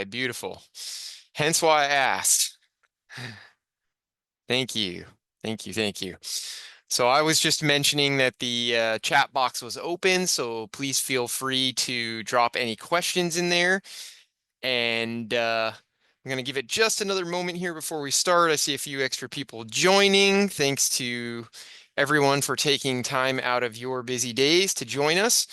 right, beautiful. Hence why I asked. Thank you. Thank you. Thank you. So I was just mentioning that the chat box was open, so please feel free to drop any questions in there. And I'm going to give it just another moment here before we start. I see a few extra people joining. Thanks to everyone for taking time out of your busy days to join us.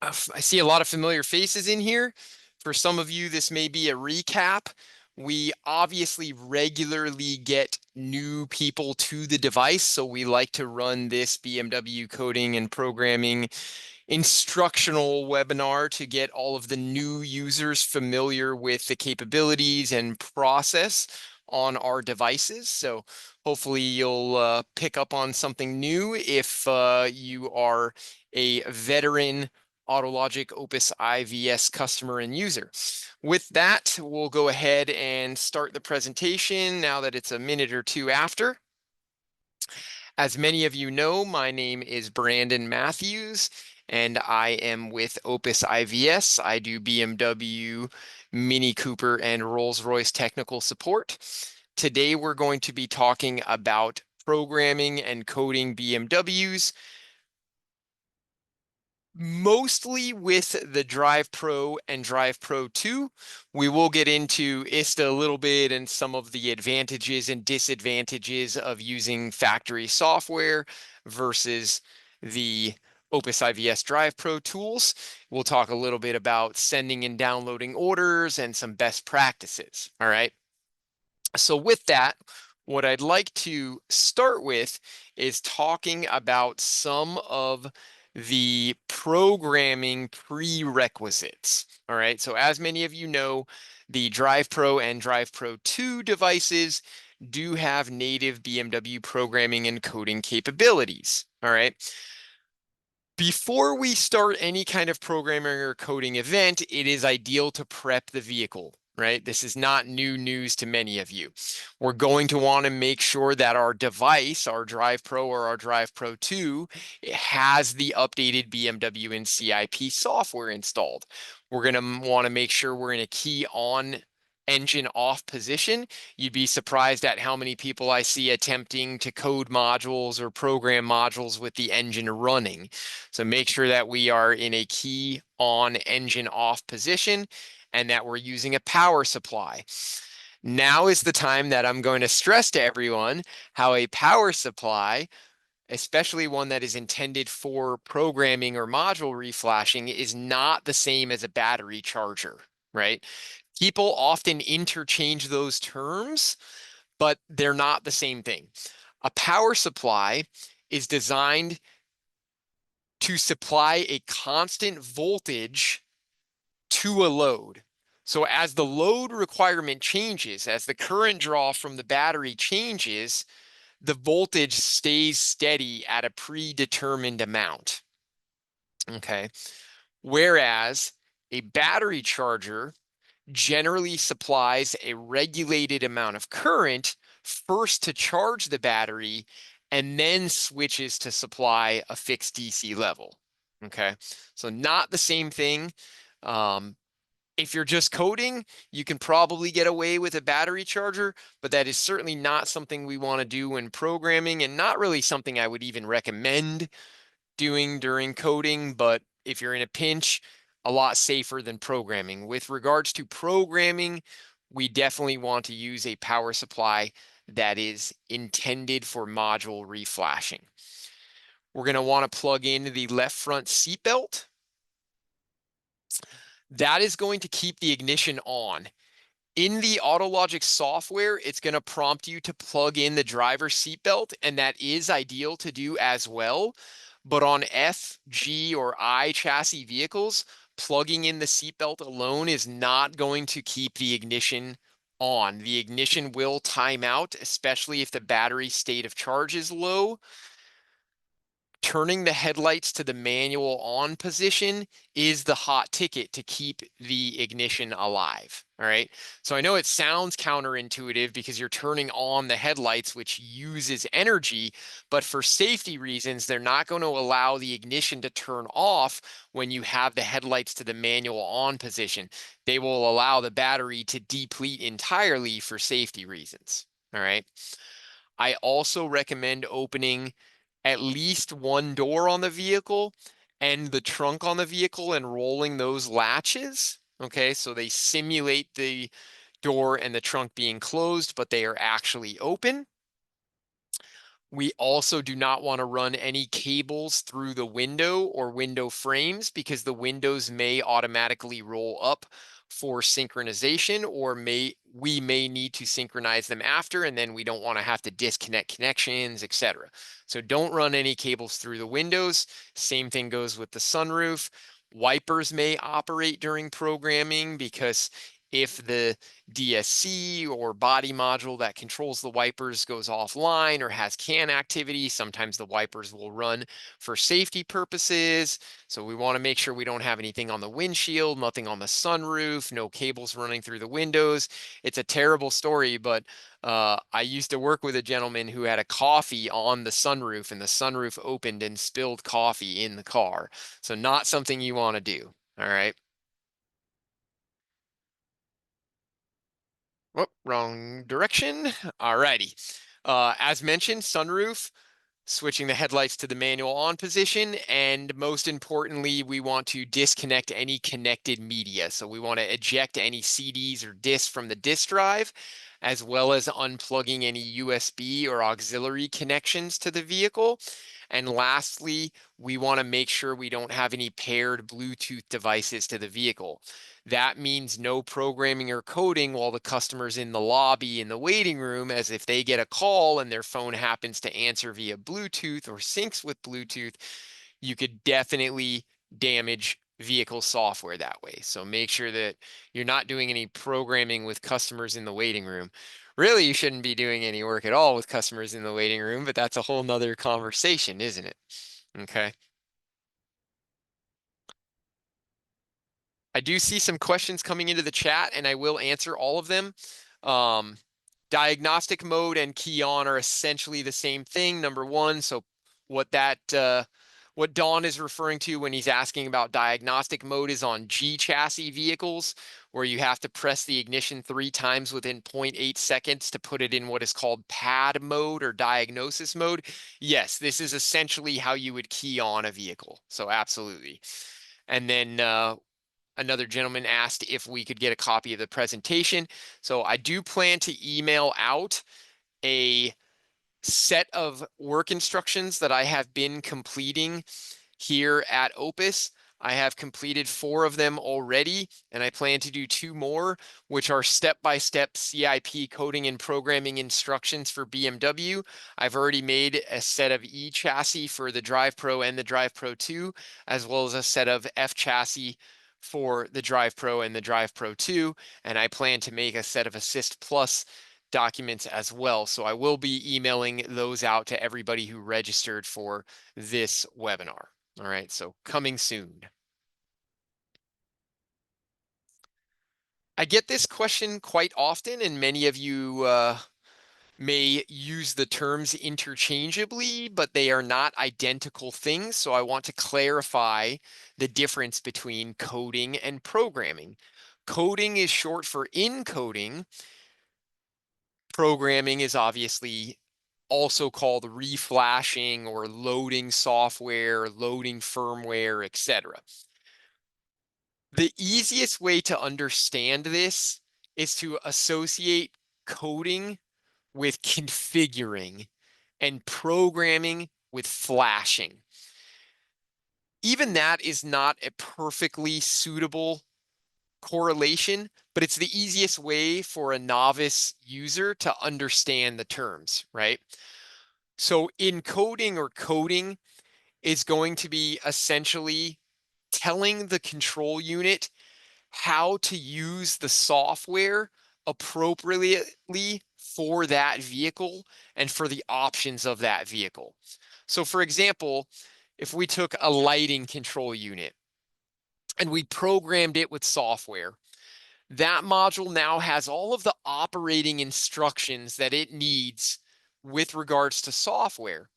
I see a lot of familiar faces in here. For some of you, this may be a recap. We obviously regularly get new people to the device, so we like to run this BMW coding and programming instructional webinar to get all of the new users familiar with the capabilities and process on our devices. So hopefully you'll pick up on something new if you are a veteran AutoLogic Opus IVS customer and user. With that, we'll go ahead and start the presentation now that it's a minute or two after. As many of you know, my name is Brandon Matthews, and I am with Opus IVS. I do BMW, Mini Cooper, and Rolls-Royce technical support. Today, we're going to be talking about programming and coding BMWs, mostly with the DrivePro and DrivePro2. We will get into ISTA a little bit and some of the advantages and disadvantages of using factory software versus the Opus IVS DrivePro tools. We'll talk a little bit about sending and downloading orders and some best practices. All right. So with that, what I'd like to start with is talking about some of the programming prerequisites. All right, so as many of you know, the DrivePro and DrivePro2 devices do have native BMW programming and coding capabilities. All right. Before we start any kind of programming or coding event, it is ideal to prep the vehicle, right? This is not new news to many of you. We're going to want to make sure that our device, our DrivePro or our DrivePro2, has the updated BMW and CIP software installed. We're going to want to make sure we're in a key on engine off position. You'd be surprised at how many people I see attempting to code modules or program modules with the engine running. So make sure that we are in a key on engine off position and that we're using a power supply. Now is the time that I'm going to stress to everyone how a power supply, especially one that is intended for programming or module reflashing, is not the same as a battery charger, right? People often interchange those terms, but they're not the same thing. A power supply is designed to supply a constant voltage to a load. So as the load requirement changes, as the current draw from the battery changes, the voltage stays steady at a predetermined amount. Okay. Whereas a battery charger generally supplies a regulated amount of current first to charge the battery and then switches to supply a fixed DC level. Okay, so not the same thing. If you're just coding, you can probably get away with a battery charger, but that is certainly not something we want to do when programming, and not really something I would even recommend doing during coding. But if you're in a pinch, a lot safer than programming. With regards to programming, we definitely want to use a power supply that is intended for module reflashing. We're going to want to plug in the left front seatbelt. That is going to keep the ignition on. In the AutoLogic software, it's going to prompt you to plug in the driver's seatbelt, and that is ideal to do as well. But on F, G, or I chassis vehicles, plugging in the seatbelt alone is not going to keep the ignition on. The ignition will time out, especially if the battery state of charge is low. Turning the headlights to the manual on position is the hot ticket to keep the ignition alive. All right. So I know it sounds counterintuitive because you're turning on the headlights, which uses energy, but for safety reasons, they're not going to allow the ignition to turn off when you have the headlights to the manual on position. They will allow the battery to deplete entirely for safety reasons. All right. I also recommend opening at least one door on the vehicle and the trunk on the vehicle and rolling those latches. Okay, so they simulate the door and the trunk being closed, but they are actually open. We also do not want to run any cables through the window or window frames because the windows may automatically roll up for synchronization, or we may need to synchronize them after, and then we don't want to have to disconnect connections, etc. So don't run any cables through the windows. Same thing goes with the sunroof. Wipers may operate during programming because if the DSC or body module that controls the wipers goes offline or has CAN activity, sometimes the wipers will run for safety purposes. So we want to make sure we don't have anything on the windshield, nothing on the sunroof, no cables running through the windows. It's a terrible story, but I used to work with a gentleman who had a coffee on the sunroof, and the sunroof opened and spilled coffee in the car. So not something you want to do. All right. Oh, wrong direction. All righty. As mentioned, sunroof, switching the headlights to the manual on position. And most importantly, we want to disconnect any connected media. So we want to eject any CDs or disks from the disk drive, as well as unplugging any USB or auxiliary connections to the vehicle. And lastly, we want to make sure we don't have any paired Bluetooth devices to the vehicle. That means no programming or coding while the customer's in the lobby in the waiting room, as if they get a call and their phone happens to answer via Bluetooth or syncs with Bluetooth, you could definitely damage vehicle software that way. So make sure that you're not doing any programming with customers in the waiting room. Really, you shouldn't be doing any work at all with customers in the waiting room, but that's a whole nother conversation, isn't it? Okay. I do see some questions coming into the chat, and I will answer all of them. Um, diagnostic mode and key on are essentially the same thing. Number one, so what Don is referring to when he's asking about diagnostic mode is on G chassis vehicles, where you have to press the ignition 3 times within 0.8 seconds to put it in what is called pad mode or diagnosis mode. Yes, this is essentially how you would key on a vehicle. So absolutely. And then another gentleman asked if we could get a copy of the presentation. So I do plan to email out a set of work instructions that I have been completing here at Opus. I have completed 4 of them already, and I plan to do 2 more, which are step-by-step CIP coding and programming instructions for BMW. I've already made a set of E chassis for the DrivePro and the DrivePro2, as well as a set of F chassis for the DrivePro and the DrivePro2, and I plan to make a set of Assist Plus documents as well. So I will be emailing those out to everybody who registered for this webinar. All right, so coming soon. I get this question quite often, and many of you may use the terms interchangeably, but they are not identical things. So I want to clarify the difference between coding and programming. Coding is short for encoding. Programming is obviously also called reflashing or loading software, loading firmware, etc. The easiest way to understand this is to associate coding with configuring and programming with flashing. Even that is not a perfectly suitable correlation, but it's the easiest way for a novice user to understand the terms, right? So encoding or coding is going to be essentially telling the control unit how to use the software appropriately for that vehicle and for the options of that vehicle. So for example, if we took a lighting control unit and we programmed it with software, that module now has all of the operating instructions that it needs with regards to software.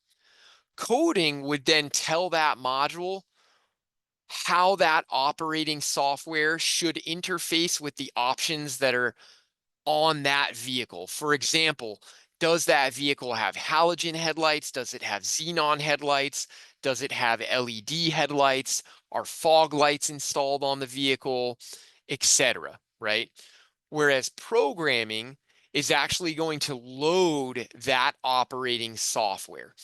Coding would then tell that module how that operating software should interface with the options that are on that vehicle. For example, does that vehicle have halogen headlights? Does it have xenon headlights? Does it have LED headlights? Are fog lights installed on the vehicle, etc., right? Whereas programming is actually going to load that operating software.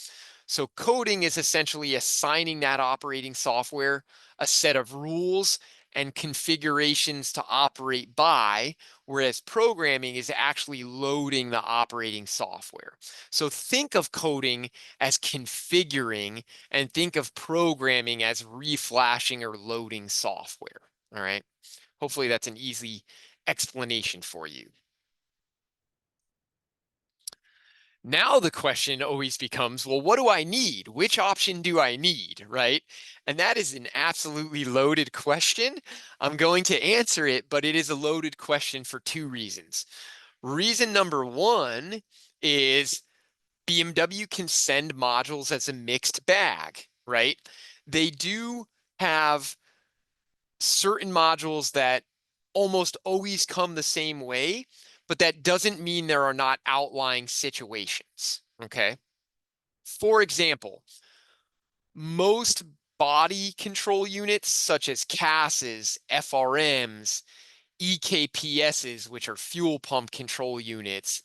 So coding is essentially assigning that operating software a set of rules and configurations to operate by, whereas programming is actually loading the operating software. So think of coding as configuring and think of programming as reflashing or loading software. All right. Hopefully that's an easy explanation for you. Now the question always becomes, well, what do I need? Which option do I need, right? And that is an absolutely loaded question. I'm going to answer it, but it is a loaded question for two reasons. Reason number one is BMW can send modules as a mixed bag, right? They do have certain modules that almost always come the same way, but that doesn't mean there are not outlying situations, okay? For example, most body control units such as CASs, FRMs, EKPSs, which are fuel pump control units,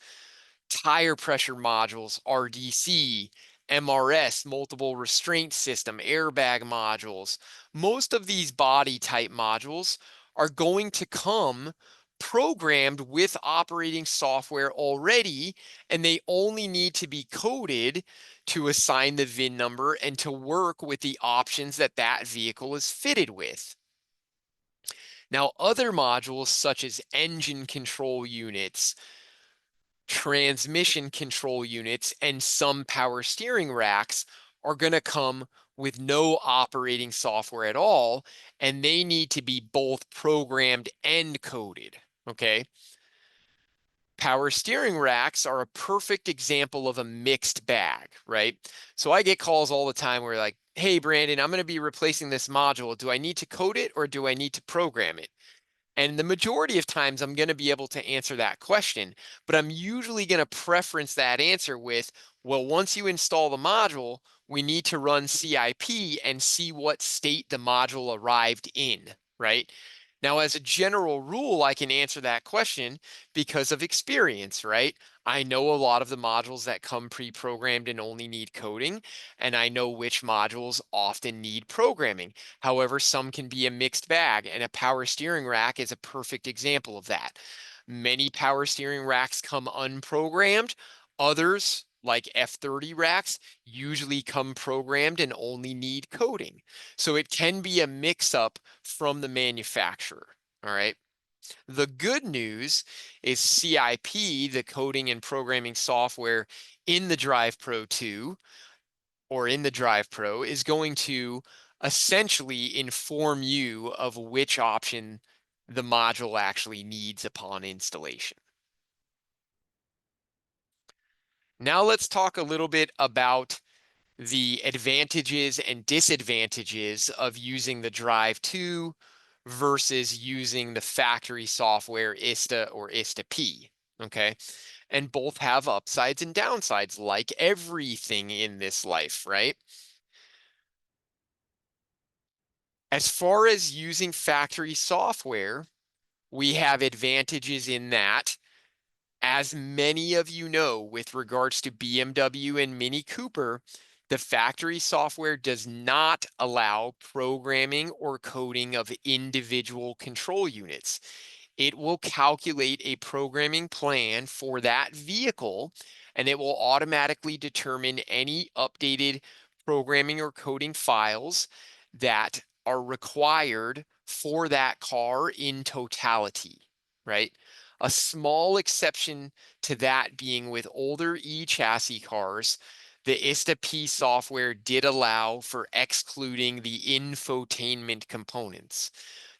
tire pressure modules, RDC, MRS, multiple restraint system, airbag modules. Most of these body type modules are going to come programmed with operating software already, and they only need to be coded to assign the VIN number and to work with the options that that vehicle is fitted with. Now, other modules such as engine control units, transmission control units, and some power steering racks are going to come with no operating software at all, and they need to be both programmed and coded, okay? Power steering racks are a perfect example of a mixed bag, right? So I get calls all the time where like, hey, Brandon, I'm going to be replacing this module. Do I need to code it or do I need to program it? And the majority of times I'm going to be able to answer that question, but I'm usually going to preference that answer with, well, once you install the module, we need to run CIP and see what state the module arrived in, right? Now, as a general rule, I can answer that question because of experience, right? I know a lot of the modules that come pre-programmed and only need coding, and I know which modules often need programming. However, some can be a mixed bag, and a power steering rack is a perfect example of that. Many power steering racks come unprogrammed. Others, like F30 racks, usually come programmed and only need coding. So it can be a mix-up from the manufacturer, all right? The good news is CIP, the coding and programming software in the DrivePro 2 or in the DrivePro, is going to essentially inform you of which option the module actually needs upon installation. Now let's talk a little bit about the advantages and disadvantages of using the Drive 2 versus using the factory software ISTA or ISTA-P, okay? And both have upsides and downsides like everything in this life, right? As far as using factory software, we have advantages in that, as many of you know, with regards to BMW and Mini Cooper, the factory software does not allow programming or coding of individual control units. It will calculate a programming plan for that vehicle, and it will automatically determine any updated programming or coding files that are required for that car in totality, right? A small exception to that being with older e-chassis cars, The ISTA-P software did allow for excluding the infotainment components.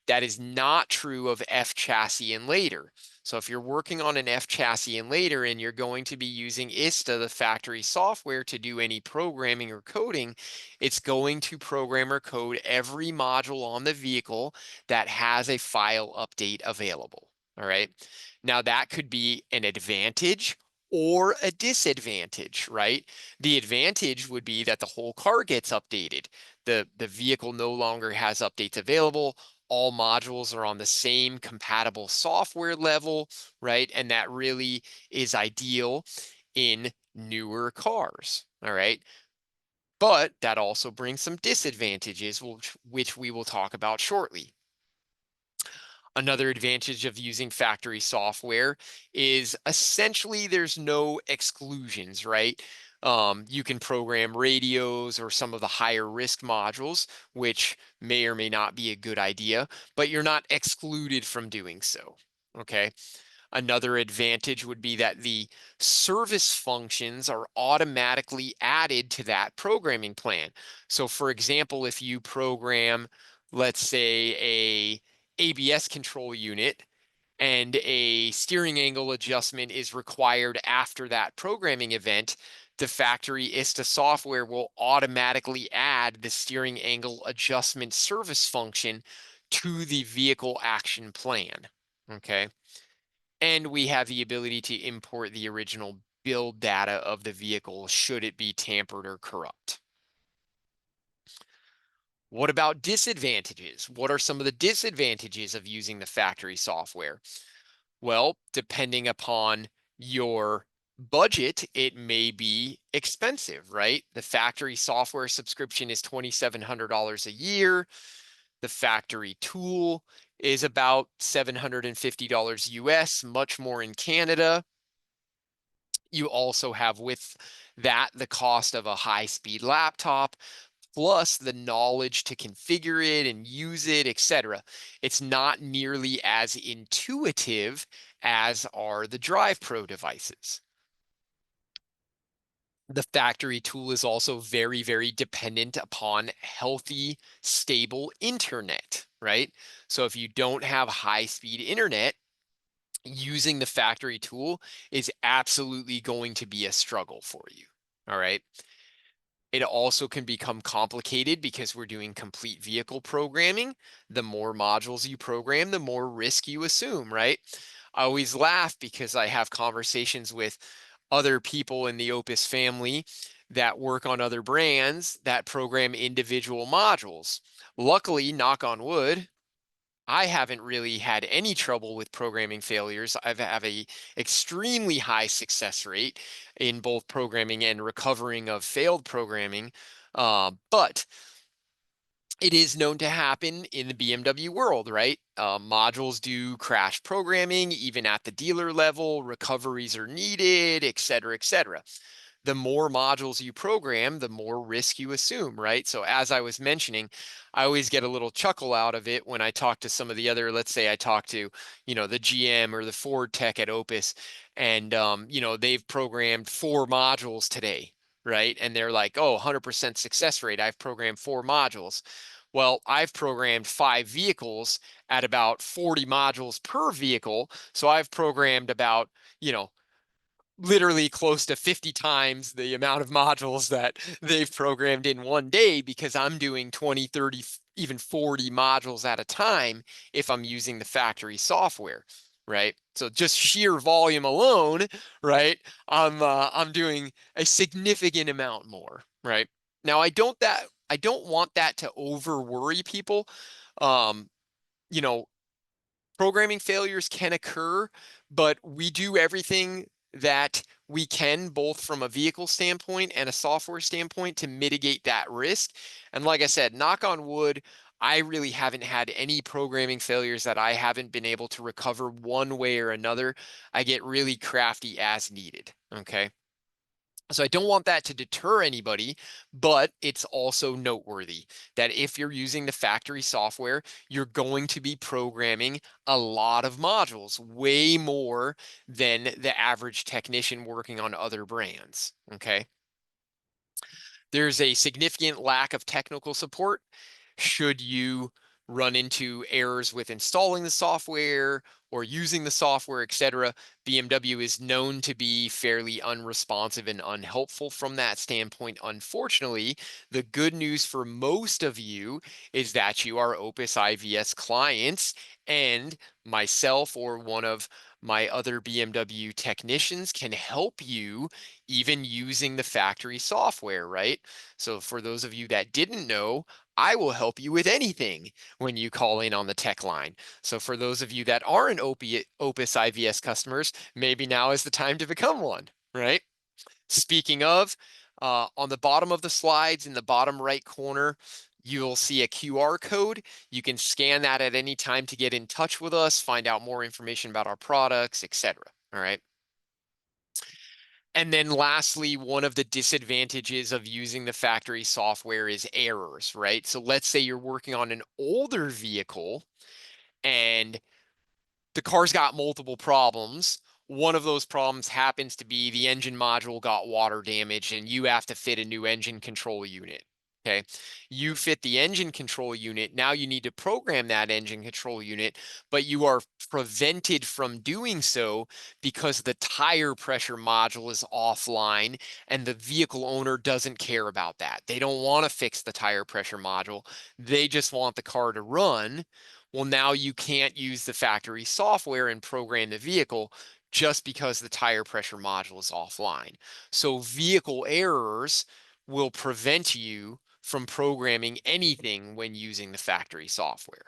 That is not true of F chassis and later. So if you're working on an F chassis and later and you're going to be using ISTA, the factory software, to do any programming or coding, it's going to program or code every module on the vehicle that has a file update available. All right. Now that could be an advantage or a disadvantage, right? The advantage would be that the whole car gets updated. The vehicle no longer has updates available. All modules are on the same compatible software level, right? And that really is ideal in newer cars, all right? But that also brings some disadvantages, which we will talk about shortly. Another advantage of using factory software is essentially there's no exclusions, right? You can program radios or some of the higher risk modules, which may or may not be a good idea, but you're not excluded from doing so, okay? Another advantage would be that the service functions are automatically added to that programming plan. So for example, if you program, let's say, a ABS control unit and a steering angle adjustment is required after that programming event, the factory ISTA software will automatically add the steering angle adjustment service function to the vehicle action plan, okay? And we have the ability to import the original build data of the vehicle should it be tampered or corrupt. What about disadvantages? What are some of the disadvantages of using the factory software? Well, depending upon your budget, it may be expensive, right? The factory software subscription is $2,700 a year. The factory tool is about $750 US, much more in Canada. You also have with that the cost of a high-speed laptop, plus the knowledge to configure it and use it, etc. It's not nearly as intuitive as are the DrivePro devices. The factory tool is also very, very dependent upon healthy, stable internet, right? So if you don't have high-speed internet, using the factory tool is absolutely going to be a struggle for you. All right. It also can become complicated because we're doing complete vehicle programming. The more modules you program, the more risk you assume, right? I always laugh because I have conversations with other people in the Opus family that work on other brands that program individual modules. Luckily, knock on wood, I haven't really had any trouble with programming failures. I have a extremely high success rate in both programming and recovering of failed programming. But it is known to happen in the BMW world, right? Modules do crash programming, even at the dealer level, recoveries are needed, et cetera, et cetera. The more modules you program, the more risk you assume, right? So as I was mentioning, I always get a little chuckle out of it when I talk to some of the other, let's say I talk to, the GM or the Ford tech at Opus, and, they've programmed 4 modules today, right? And they're like, oh, 100% success rate. I've programmed 4 modules. Well, I've programmed 5 vehicles at about 40 modules per vehicle. So I've programmed about, literally close to 50 times the amount of modules that they've programmed in one day because I'm doing 20, 30, even 40 modules at a time if I'm using the factory software, right? So just sheer volume alone, right? I'm doing a significant amount more, right? Now I don't want that to over worry people. Um, you know, Programming failures can occur, but we do everything that we can, both from a vehicle standpoint and a software standpoint, to mitigate that risk. And like I said, knock on wood, I really haven't had any programming failures that I haven't been able to recover one way or another. I get really crafty as needed. Okay. So I don't want that to deter anybody, but it's also noteworthy that if you're using the factory software, you're going to be programming a lot of modules, way more than the average technician working on other brands, okay? there's a significant lack of technical support should you run into errors with installing the software or using the software, etc. BMW is known to be fairly unresponsive and unhelpful from that standpoint. Unfortunately, the good news for most of you is that you are Opus IVS clients, and myself or one of my other BMW technicians can help you even using the factory software, right? So for those of you that didn't know, I will help you with anything when you call in on the tech line. So for those of you that aren't Opus IVS customers, maybe now is the time to become one, right? Speaking of, on the bottom of the slides in the bottom right corner, you'll see a QR code. You can scan that at any time to get in touch with us, find out more information about our products, etc. All right. And then lastly, one of the disadvantages of using the factory software is errors, right? So let's say you're working on an older vehicle and the car's got multiple problems. One of those problems happens to be the engine module got water damage and you have to fit a new engine control unit. Okay. You fit the engine control unit. Now you need to program that engine control unit, but you are prevented from doing so because the tire pressure module is offline and the vehicle owner doesn't care about that. They don't want to fix the tire pressure module. They just want the car to run. Well, now you can't use the factory software and program the vehicle just because the tire pressure module is offline. So vehicle errors will prevent you from programming anything when using the factory software.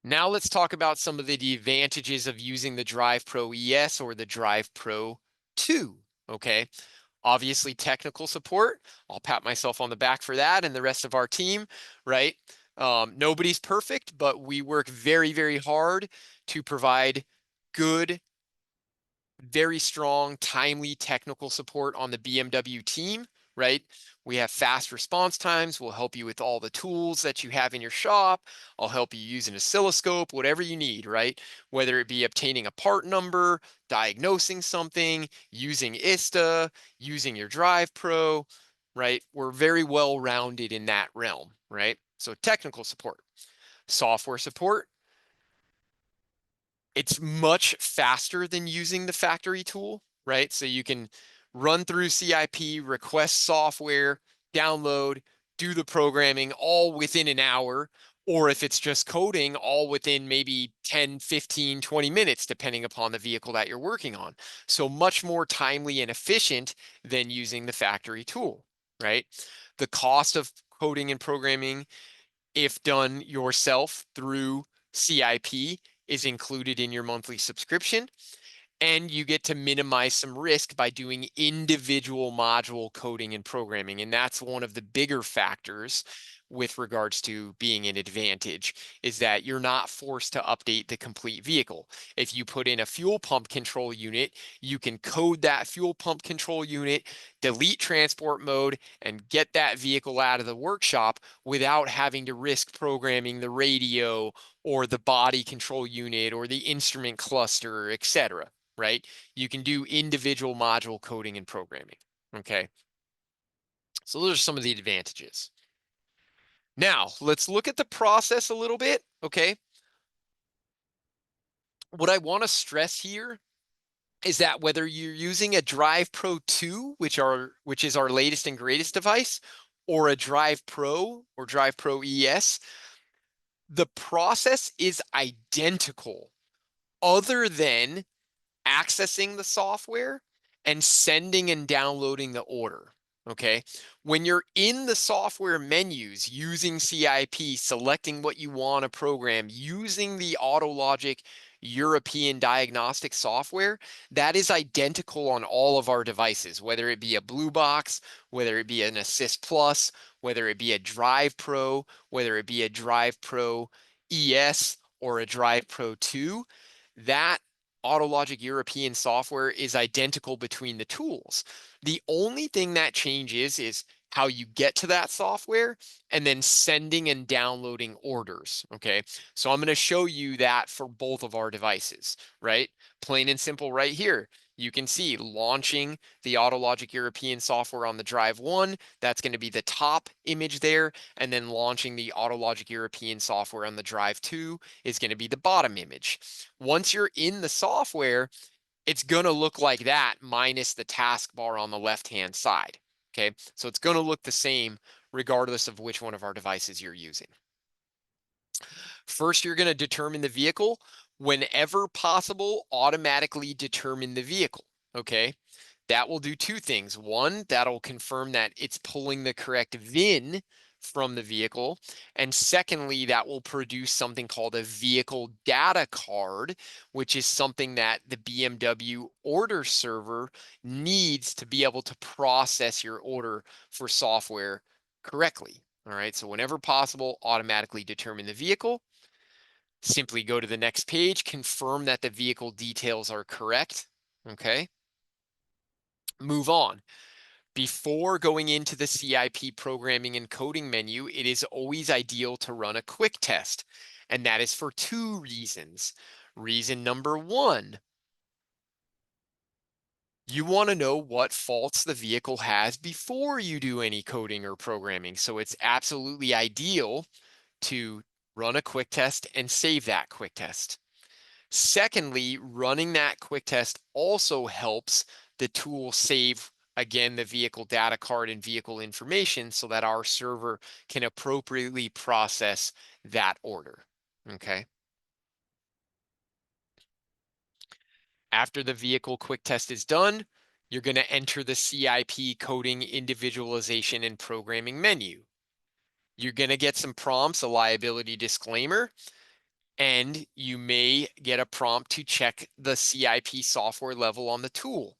Now let's talk about some of the advantages of using the DrivePro ES or the DrivePro 2, okay? Obviously, technical support. I'll pat myself on the back for that and the rest of our team, right? Nobody's perfect, but we work very, very hard to provide good, very strong, timely technical support on the BMW team, right? We have fast response times. We'll help you with all the tools that you have in your shop. I'll help you use an oscilloscope, whatever you need, right? Whether it be obtaining a part number, diagnosing something, using ISTA, using your DrivePro, right? We're very well rounded in that realm, right? So technical support, software support, it's much faster than using the factory tool, right? So you can run through CIP, request software, download, do the programming all within an hour, or if it's just coding, all within maybe 10, 15, 20 minutes, depending upon the vehicle that you're working on. So much more timely and efficient than using the factory tool, right? The cost of coding and programming, if done yourself through CIP, is included in your monthly subscription. And you get to minimize some risk by doing individual module coding and programming. And that's one of the bigger factors with regards to being an advantage, is that you're not forced to update the complete vehicle. If you put in a fuel pump control unit, you can code that fuel pump control unit, delete transport mode, and get that vehicle out of the workshop without having to risk programming the radio or the body control unit or the instrument cluster, etc. Right? You can do individual module coding and programming. Okay. So those are some of the advantages. Now, let's look at the process a little bit. Okay. What I want to stress here is that whether you're using a DrivePro 2, which is our latest and greatest device, or a DrivePro or DrivePro ES, the process is identical, other than accessing the software and sending and downloading the order. Okay. When you're in the software menus using CIP, selecting what you want to program, using the AutoLogic European diagnostic software, that is identical on all of our devices, whether it be a Blue Box, whether it be an Assist Plus, whether it be a Drive Pro, whether it be a Drive Pro ES or a Drive Pro 2, that AutoLogic European software is identical between the tools. The only thing that changes is how you get to that software and then sending and downloading orders. Okay. So I'm going to show you that for both of our devices, right? Plain and simple right here. you can see launching the AutoLogic European software on the Drive 1, that's going to be the top image there, and then launching the AutoLogic European software on the Drive 2 is going to be the bottom image. Once you're in the software, it's going to look like that minus the taskbar on the left-hand side. Okay, so it's going to look the same regardless of which one of our devices you're using. First, you're going to determine the vehicle. Whenever possible, automatically determine the vehicle. Okay, that will do two things. One, that'll confirm that it's pulling the correct VIN from the vehicle. And secondly, that will produce something called a vehicle data card, which is something that the BMW order server needs to be able to process your order for software correctly. All right, so whenever possible, automatically determine the vehicle. Simply go to the next page, confirm that the vehicle details are correct. Okay, move on. Before going into the CIP programming and coding menu, it is always ideal to run a quick test. And that is for two reasons. Reason number one, you want to know what faults the vehicle has before you do any coding or programming. So it's absolutely ideal to run a quick test and save that quick test. Secondly, running that quick test also helps the tool save, again, the vehicle data card and vehicle information so that our server can appropriately process that order. Okay. After the vehicle quick test is done, you're going to enter the CIP coding, individualization, and programming menu. You're going to get some prompts, a liability disclaimer, and you may get a prompt to check the CIP software level on the tool.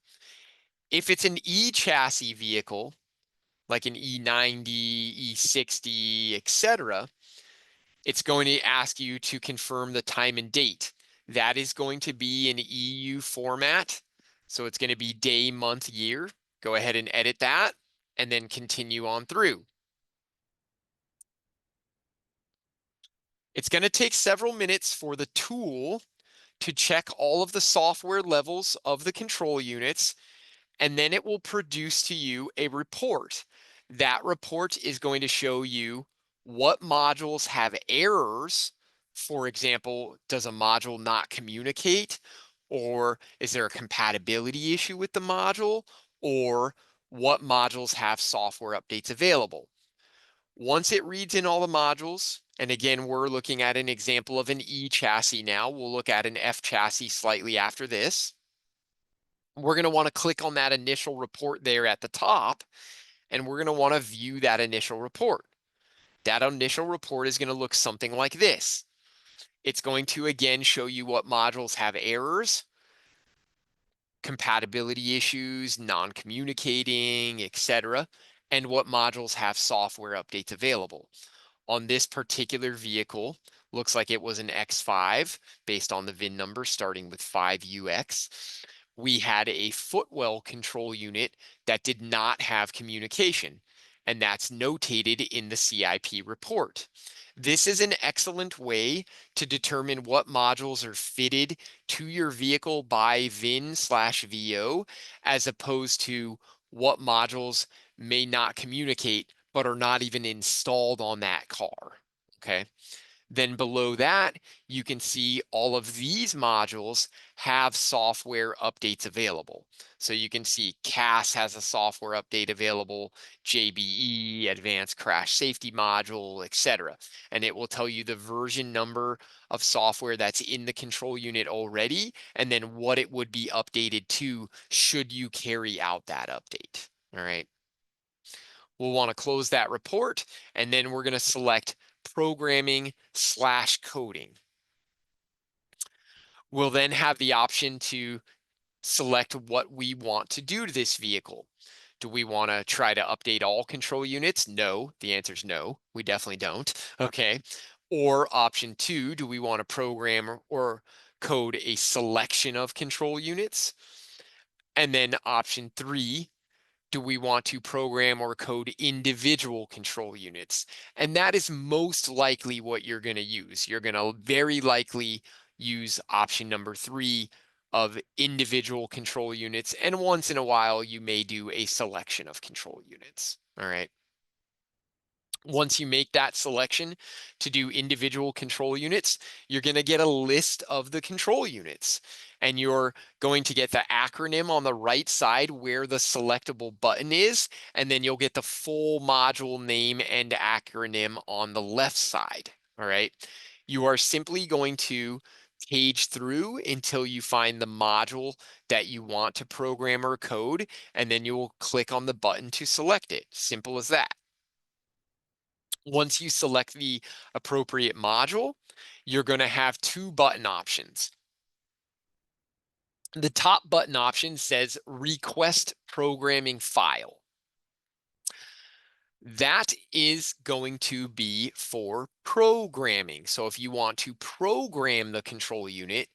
If it's an e-chassis vehicle, like an E90, E60, etc., it's going to ask you to confirm the time and date. That is going to be an EU format. So it's going to be day, month, year. Go ahead and edit that and then continue on through. It's going to take several minutes for the tool to check all of the software levels of the control units, and then it will produce to you a report. That report is going to show you what modules have errors. For example, does a module not communicate? Or is there a compatibility issue with the module? Or what modules have software updates available? Once it reads in all the modules, and again, we're looking at an example of an E chassis now. We'll look at an F chassis slightly after this. We're going to want to click on that initial report there at the top, and we're going to want to view that initial report. That initial report is going to look something like this. It's going to, again, show you what modules have errors, compatibility issues, non-communicating, etc., and what modules have software updates available. On this particular vehicle, looks like it was an X5 based on the VIN number starting with 5UX. We had a footwell control unit that did not have communication, and that's notated in the CIP report. This is an excellent way to determine what modules are fitted to your vehicle by VIN/VO, as opposed to what modules may not communicate but are not even installed on that car. Okay. Then below that, you can see all of these modules have software updates available. So you can see CAS has a software update available, JBE, Advanced Crash Safety Module, etc. And it will tell you the version number of software that's in the control unit already, and then what it would be updated to should you carry out that update. All right. We'll want to close that report, and then we're going to select programming/coding. We'll then have the option to select what we want to do to this vehicle. Do we want to try to update all control units? No, the answer is no, we definitely don't. Okay. Or option two, do we want to program or code a selection of control units? And then option three, do we want to program or code individual control units? And that is most likely what you're going to use. You're going to very likely use option number three, of individual control units, and once in a while you may do a selection of control units. All right. Once you make that selection to do individual control units, you're going to get a list of the control units, and you're going to get the acronym on the right side where the selectable button is, and then you'll get the full module name and acronym on the left side. All right. You are simply going to page through until you find the module that you want to program or code, and then you will click on the button to select it. Simple as that. Once you select the appropriate module, you're going to have two button options. The top button option says Request Programming File. That is going to be for programming. So if you want to program the control unit,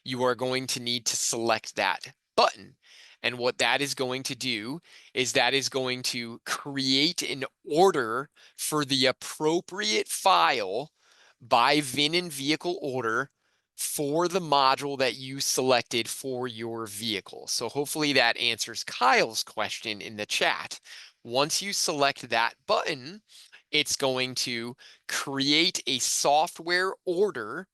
you are going to need to select that button. And what that is going to do is that is going to create an order for the appropriate file by VIN and vehicle order for the module that you selected for your vehicle. So hopefully that answers Kyle's question in the chat. Once you select that button, it's going to create a software order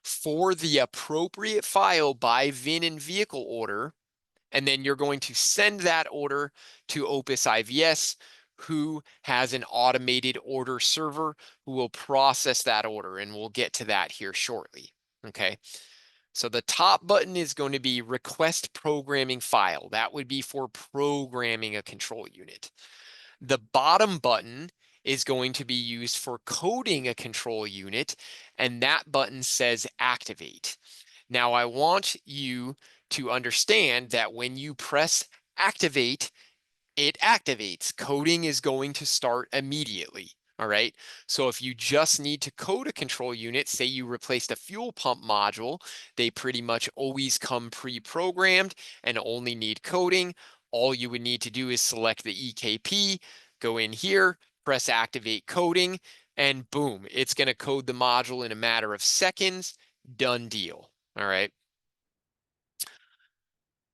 for the appropriate file by VIN and vehicle order, and then you're going to send that order to Opus IVS, who has an automated order server who will process that order, and we'll get to that here shortly. Okay. So the top button is going to be Request Programming File. That would be for programming a control unit. The bottom button is going to be used for coding a control unit, and that button says Activate. Now, I want you to understand that when you press Activate, it activates. Coding is going to start immediately. All right. So if you just need to code a control unit, say you replaced a fuel pump module, they pretty much always come pre-programmed and only need coding. All you would need to do is select the EKP, go in here, press activate coding, and boom, it's going to code the module in a matter of seconds. Done deal. All right.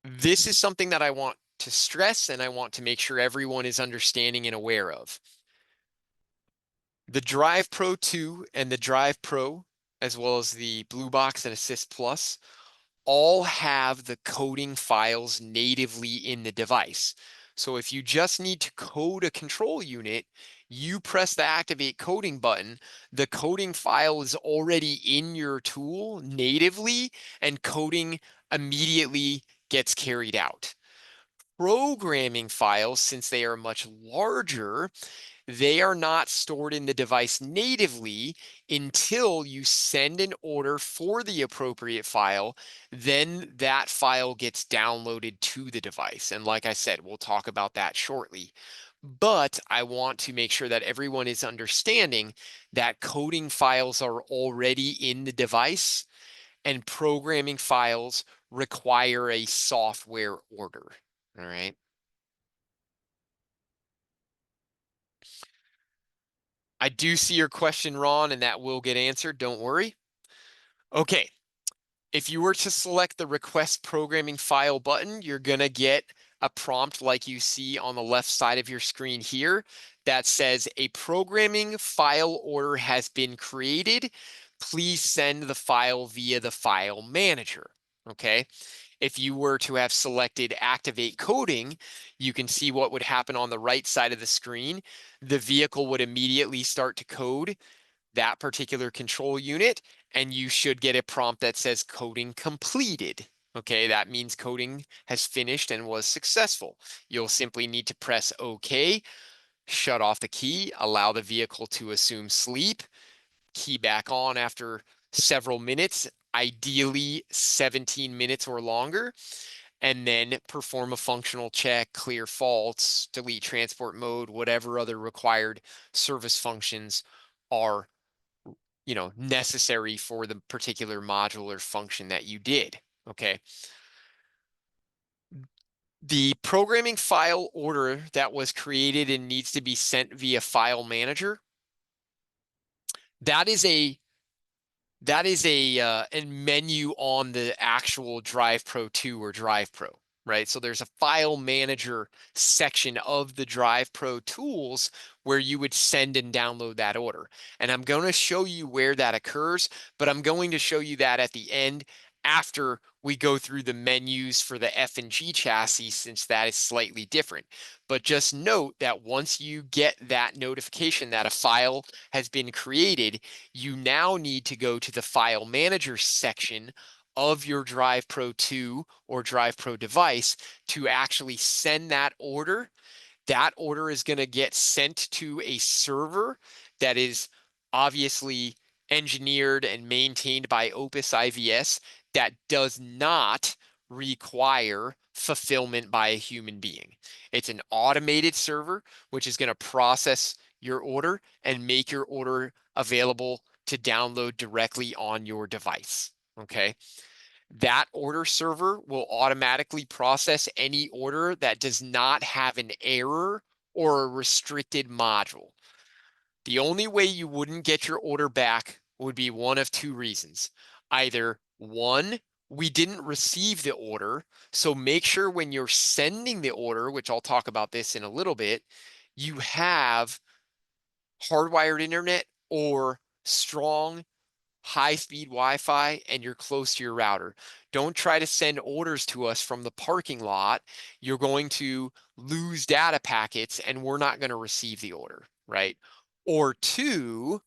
This is something that I want to stress and I want to make sure everyone is understanding and aware of. The DrivePro2 and the DrivePro, as well as the Blue Box and Assist Plus, all have the coding files natively in the device. So if you just need to code a control unit, you press the activate coding button, the coding file is already in your tool natively, and coding immediately gets carried out. Programming files, since they are much larger, they are not stored in the device natively until you send an order for the appropriate file. Then that file gets downloaded to the device. And like I said, we'll talk about that shortly. But I want to make sure that everyone is understanding that coding files are already in the device and programming files require a software order. All right. I do see your question, Ron, and that will get answered. Don't worry. Okay. If you were to select the request programming file button, you're going to get a prompt like you see on the left side of your screen here that says a programming file order has been created. Please send the file via the file manager. Okay. If you were to have selected activate coding, you can see what would happen on the right side of the screen. The vehicle would immediately start to code that particular control unit, and you should get a prompt that says coding completed. Okay, that means coding has finished and was successful. You'll simply need to press OK, shut off the key, allow the vehicle to assume sleep, key back on after several minutes, ideally 17 minutes or longer, and then perform a functional check, clear faults, delete transport mode, whatever other required service functions are necessary for the particular module or function that you did. Okay. The programming file order that was created and needs to be sent via file manager, that is That is a menu on the actual DrivePro 2 or DrivePro, right? So there's a file manager section of the DrivePro tools where you would send and download that order. And I'm going to show you where that occurs, but I'm going to show you that at the end after we go through the menus for the F and G chassis, since that is slightly different. But just note that once you get that notification that a file has been created, you now need to go to the file manager section of your DrivePro 2 or DrivePro device to actually send that order. That order is going to get sent to a server that is obviously engineered and maintained by Opus IVS that does not require fulfillment by a human being. It's an automated server, which is going to process your order and make your order available to download directly on your device. Okay. That order server will automatically process any order that does not have an error or a restricted module. The only way you wouldn't get your order back would be one of two reasons. Either one, we didn't receive the order, so make sure when you're sending the order, which I'll talk about this in a little bit, you have hardwired internet or strong high-speed Wi-Fi and you're close to your router. Don't try to send orders to us from the parking lot. You're going to lose data packets and we're not going to receive the order, right? Or two,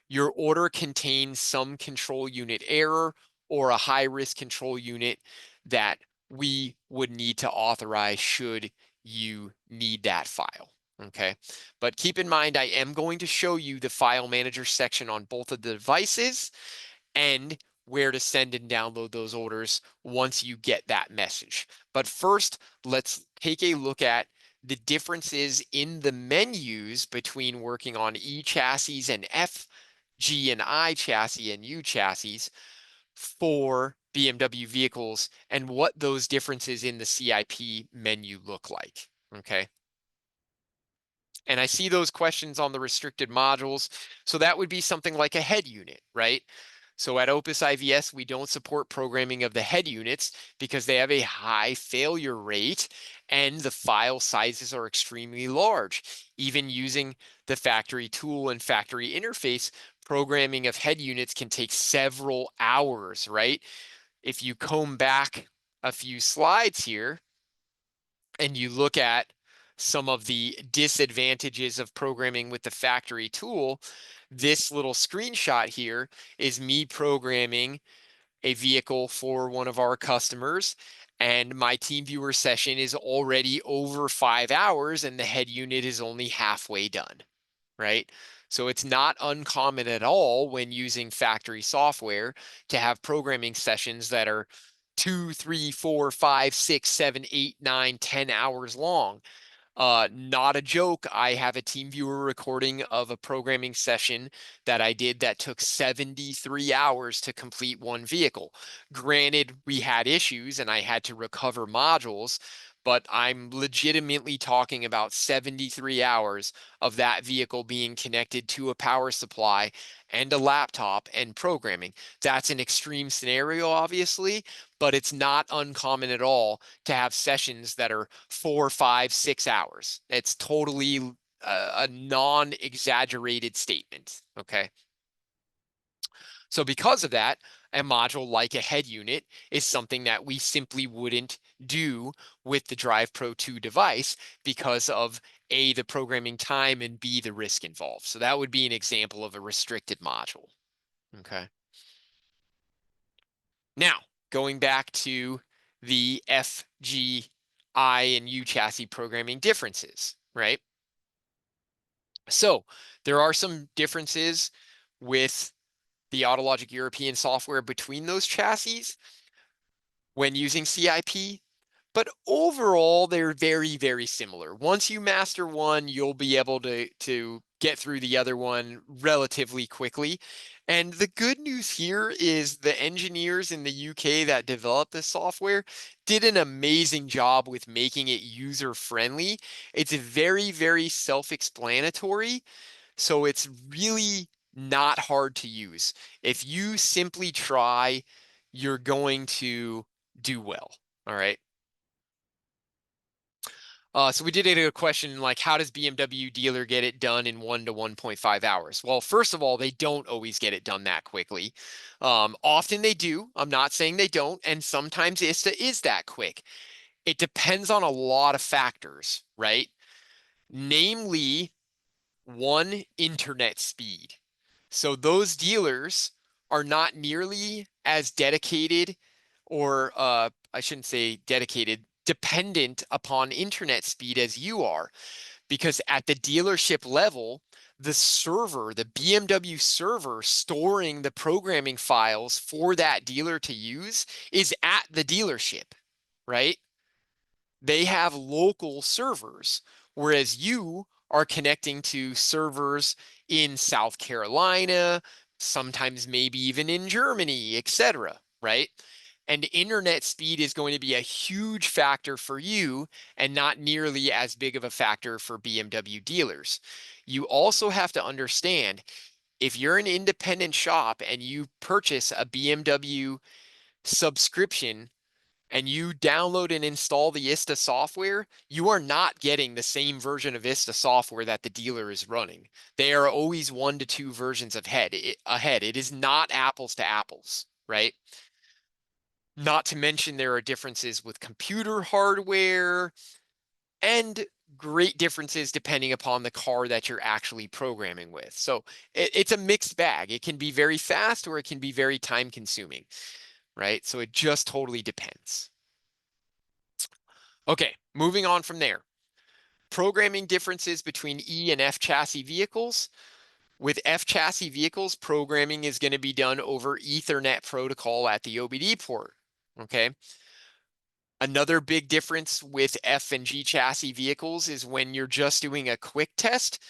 your order contains some control unit error or a high-risk control unit that we would need to authorize should you need that file. Okay, but keep in mind, I am going to show you the file manager section on both of the devices and where to send and download those orders once you get that message. But first, let's take a look at the differences in the menus between working on E chassis and F, G and I chassis and U chassis for BMW vehicles and what those differences in the CIP menu look like. Okay. And I see those questions on the restricted modules. So that would be something like a head unit, right? So at Opus IVS, we don't support programming of the head units because they have a high failure rate and the file sizes are extremely large. Even using the factory tool and factory interface, programming of head units can take several hours, right? If you comb back a few slides here, and you look at some of the disadvantages of programming with the factory tool, this little screenshot here is me programming a vehicle for one of our customers. And my team viewer session is already over 5 hours and the head unit is only halfway done, right? So it's not uncommon at all when using factory software to have programming sessions that are 2, 3, 4, 5, 6, 7, 8, 9, 10 hours long. Not a joke. I have a TeamViewer recording of a programming session that I did that took 73 hours to complete one vehicle. Granted, we had issues and I had to recover modules, but I'm legitimately talking about 73 hours of that vehicle being connected to a power supply and a laptop and programming. That's an extreme scenario, obviously, but it's not uncommon at all to have sessions that are 4, 5, 6 hours. It's totally a non-exaggerated statement, okay? So because of that, a module like a head unit is something that we simply wouldn't do with the DrivePro 2 device because of A, the programming time, and B, the risk involved. So that would be an example of a restricted module, okay? Now, going back to the F, G, I, and U chassis programming differences, right? So there are some differences with the Autologic European software between those chassis when using CIP, but overall they're very, very similar. Once you master one, you'll be able to get through the other one relatively quickly. And the good news here is the engineers in the UK that developed this software did an amazing job with making it user-friendly. It's very, very self-explanatory. So it's really not hard to use. If you simply try, you're going to do well. All right. So we did a question like, how does BMW dealer get it done in 1 to 1.5 hours? Well, first of all, they don't always get it done that quickly. Often they do. I'm not saying they don't. And sometimes ISTA is that quick. It depends on a lot of factors, right? Namely, one, internet speed. So those dealers are not nearly as dedicated, or I shouldn't say dedicated, dependent upon internet speed as you are, because at the dealership level, the server, the BMW server storing the programming files for that dealer to use is at the dealership, right? They have local servers, whereas you are connecting to servers in South Carolina, sometimes maybe even in Germany, etc., right? And internet speed is going to be a huge factor for you and not nearly as big of a factor for BMW dealers. You also have to understand, if you're an independent shop and you purchase a BMW subscription and you download and install the ISTA software, you are not getting the same version of ISTA software that the dealer is running. They are always 1 to 2 versions ahead. It is not apples to apples, right? Not to mention there are differences with computer hardware and great differences depending upon the car that you're actually programming with. So it's a mixed bag. It can be very fast or it can be very time consuming, right? So it just totally depends. Okay, moving on from there. Programming differences between E and F chassis vehicles. With F chassis vehicles, programming is going to be done over Ethernet protocol at the OBD port. Okay. Another big difference with F and G chassis vehicles is when you're just doing a quick test,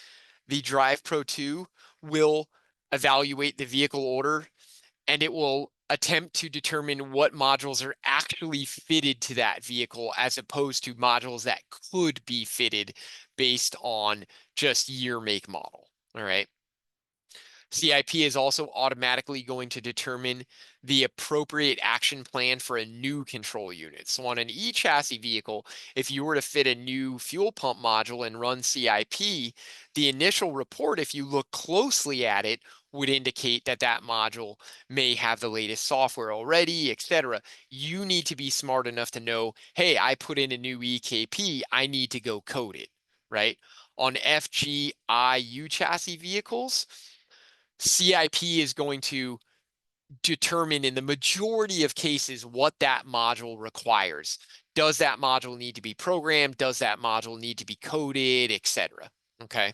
the DrivePro2 will evaluate the vehicle order and it will attempt to determine what modules are actually fitted to that vehicle as opposed to modules that could be fitted based on just year, make, model. All right. CIP is also automatically going to determine the appropriate action plan for a new control unit. So on an E-chassis vehicle, if you were to fit a new fuel pump module and run CIP, the initial report, if you look closely at it, would indicate that that module may have the latest software already, etc. You need to be smart enough to know, hey, I put in a new EKP, I need to go code it, right? On FGIU chassis vehicles, CIP is going to determine in the majority of cases what that module requires. Does that module need to be programmed? Does that module need to be coded, etc.? Okay.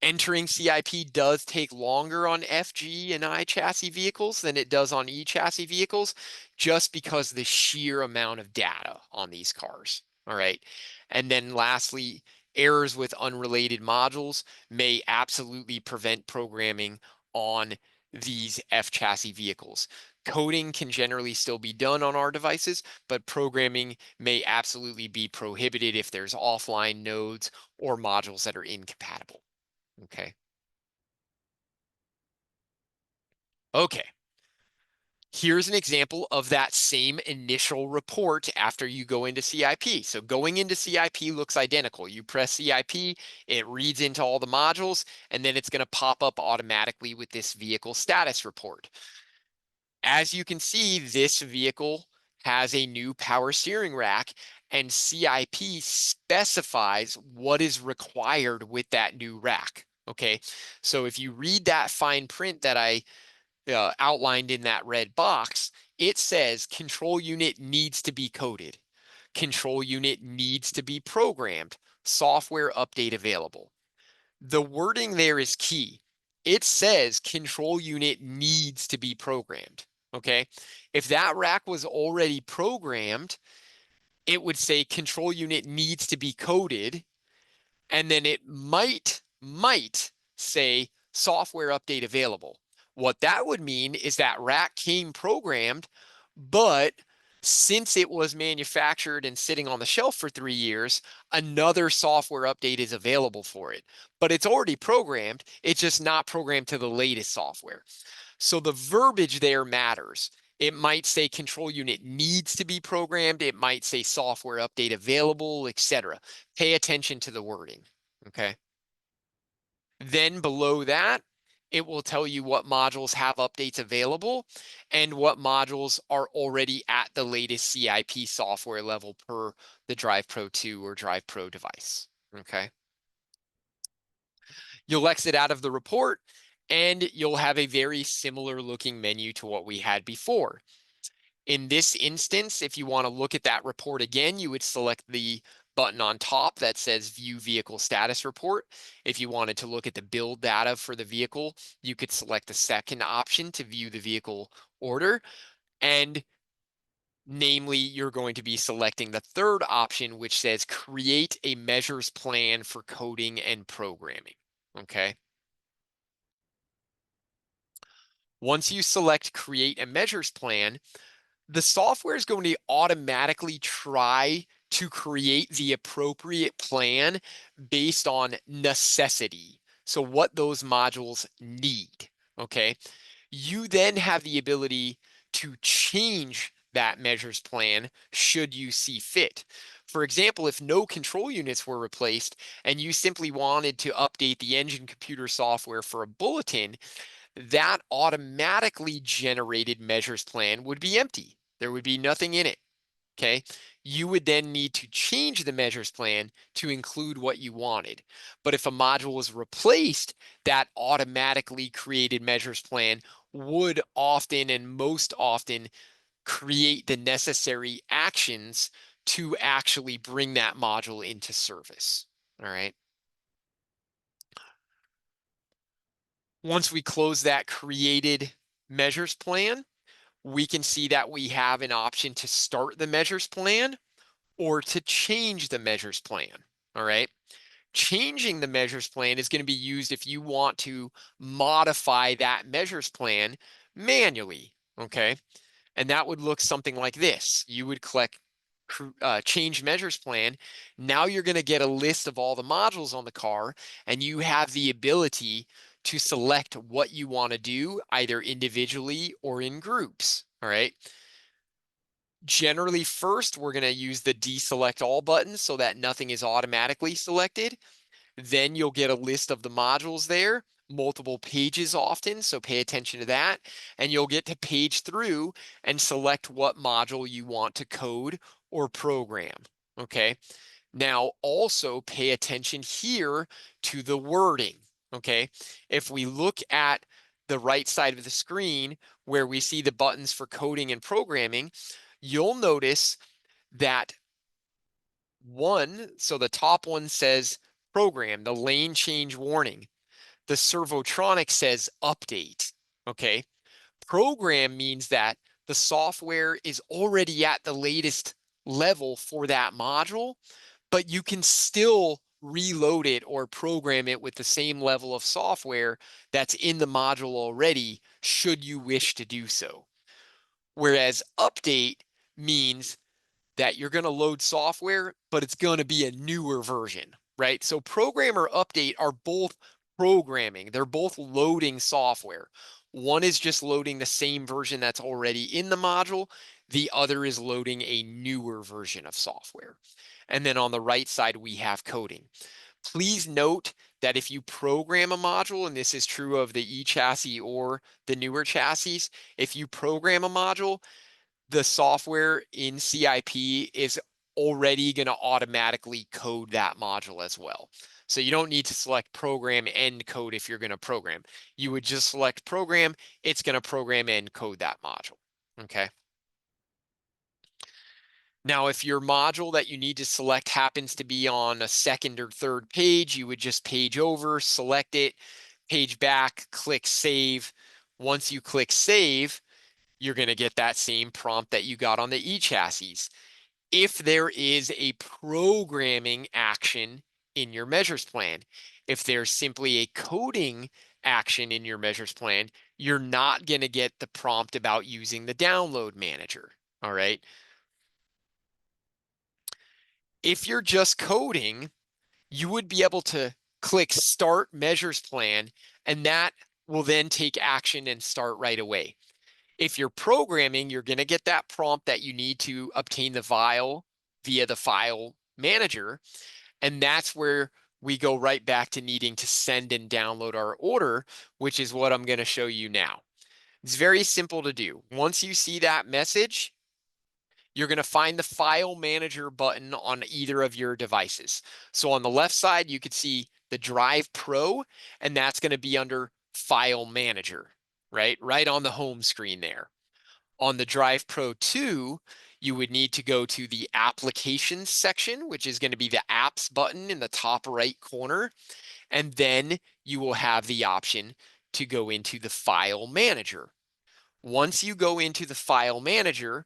Entering CIP does take longer on FG and I chassis vehicles than it does on E chassis vehicles, just because the sheer amount of data on these cars. All right. And then lastly, errors with unrelated modules may absolutely prevent programming on these F chassis vehicles. Coding can generally still be done on our devices, but programming may absolutely be prohibited if there's offline nodes or modules that are incompatible. Okay. Okay. Here's an example of that same initial report after you go into CIP. So going into CIP looks identical. You press CIP, it reads into all the modules, and then it's going to pop up automatically with this vehicle status report. As you can see, this vehicle has a new power steering rack, and CIP specifies what is required with that new rack. Okay. So if you read that fine print that I outlined in that red box, it says control unit needs to be coded. Control unit needs to be programmed. Software update available. The wording there is key. It says control unit needs to be programmed. Okay. If that rack was already programmed, it would say control unit needs to be coded. And then it might say software update available. What that would mean is that rack came programmed, but Since it was manufactured and sitting on the shelf for 3 years, another software update is available for it. But it's already programmed, it's just not programmed to the latest software. So the verbiage there matters. It might say control unit needs to be programmed. It might say software update available, etc. Pay attention to the wording, okay? Then below that, it will tell you what modules have updates available and what modules are already at the latest CIP software level per the DrivePro2 or DrivePro device, okay? You'll exit out of the report and you'll have a very similar looking menu to what we had before. In this instance, if you want to look at that report again, you would select the button on top that says View Vehicle Status Report. If you wanted to look at the build data for the vehicle, you could select the second option to view the vehicle order. And namely, you're going to be selecting the third option, which says Create a Measures Plan for Coding and Programming. Okay. Once you select Create a Measures Plan, the software is going to automatically try to create the appropriate plan based on necessity. So what those modules need, okay? You then have the ability to change that measures plan should you see fit. For example, if no control units were replaced and you simply wanted to update the engine computer software for a bulletin, that automatically generated measures plan would be empty. There would be nothing in it, okay? You would then need to change the measures plan to include what you wanted. But if a module was replaced, that automatically created measures plan would often and most often create the necessary actions to actually bring that module into service, all right? Once we close that created measures plan, we can see that we have an option to start the measures plan or to change the measures plan, all right? Changing the measures plan is going to be used if you want to modify that measures plan manually, okay? And that would look something like this. You would click change measures plan. Now you're going to get a list of all the modules on the car, and you have the ability to select what you want to do either individually or in groups. All right. Generally, first, we're going to use the deselect all button so that nothing is automatically selected. Then you'll get a list of the modules there, multiple pages often, so pay attention to that. And you'll get to page through and select what module you want to code or program, okay? Now, also pay attention here to the wording, okay? If we look at the right side of the screen where we see the buttons for coding and programming, you'll notice that so the top one says program, the lane change warning. The Servotronic says update, okay? Program means that the software is already at the latest level for that module, but you can still reload it or program it with the same level of software that's in the module already, should you wish to do so. Whereas update means that you're going to load software, but it's going to be a newer version, right? So program or update are both programming. They're both loading software. One is just loading the same version that's already in the module. The other is loading a newer version of software. And then on the right side, we have coding. Please note that if you program a module, and this is true of the e-chassis or the newer chassis, if you program a module, the software in CIP is already going to automatically code that module as well. So you don't need to select program and code if you're going to program. You would just select program, it's going to program and code that module, okay? Now, if your module that you need to select happens to be on a second or third page, you would just page over, select it, page back, click save. Once you click save, you're going to get that same prompt that you got on the e-chassis. If there is a programming action in your measures plan, if there's simply a coding action in your measures plan, you're not going to get the prompt about using the download manager. All right. If you're just coding, you would be able to click Start Measures Plan, and that will then take action and start right away. If you're programming, you're going to get that prompt that you need to obtain the file via the file manager, and that's where we go right back to needing to send and download our order, which is what I'm going to show you now. It's very simple to do. Once you see that message, you're going to find the File Manager button on either of your devices. So on the left side, you could see the Drive Pro, and that's going to be under File Manager, right? Right on the home screen there. On the Drive Pro 2, you would need to go to the Applications section, which is going to be the Apps button in the top right corner, and then you will have the option to go into the File Manager. Once you go into the File Manager,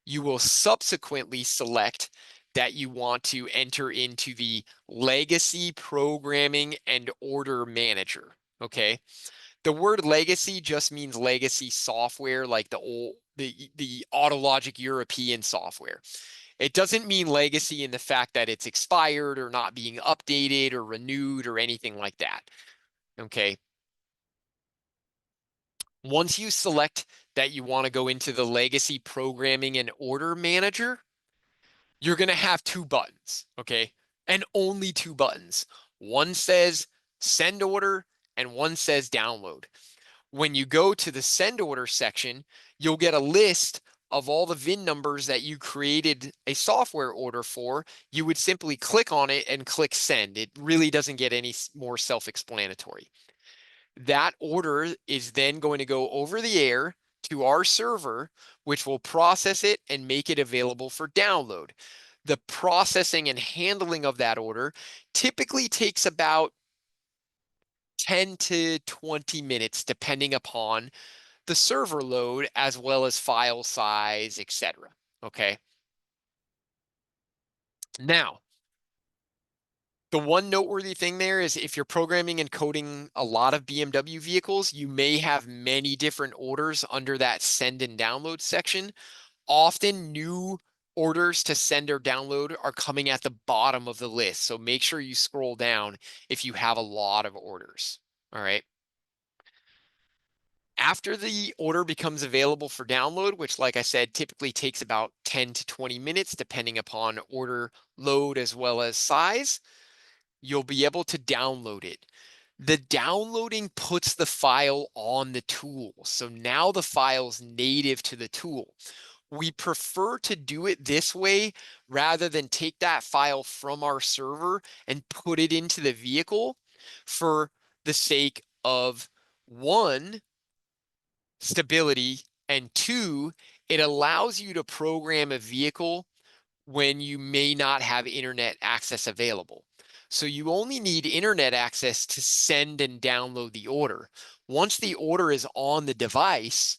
you will subsequently select that you want to enter into the Legacy Programming and Order Manager, okay? The word legacy just means legacy software, like the Autologic European software. It doesn't mean legacy in the fact that it's expired or not being updated or renewed or anything like that, okay? Once you select that you want to go into the Legacy Programming and Order Manager, you're going to have two buttons, okay? And only two buttons. One says Send Order and one says Download. When you go to the Send Order section, you'll get a list of all the VIN numbers that you created a software order for. You would simply click on it and click Send. It really doesn't get any more self-explanatory. That order is then going to go over the air to our server, which will process it and make it available for download. The processing and handling of that order typically takes about 10 to 20 minutes, depending upon the server load as well as file size, etc. Okay. Now, the one noteworthy thing there is if you're programming and coding a lot of BMW vehicles, you may have many different orders under that send and download section. Often new orders to send or download are coming at the bottom of the list. So make sure you scroll down if you have a lot of orders. All right. After the order becomes available for download, which like I said, typically takes about 10 to 20 minutes, depending upon order load as well as size, you'll be able to download it. The downloading puts the file on the tool. So now the file's native to the tool. We prefer to do it this way rather than take that file from our server and put it into the vehicle for the sake of one, stability, and two, it allows you to program a vehicle when you may not have internet access available. So you only need internet access to send and download the order. Once the order is on the device,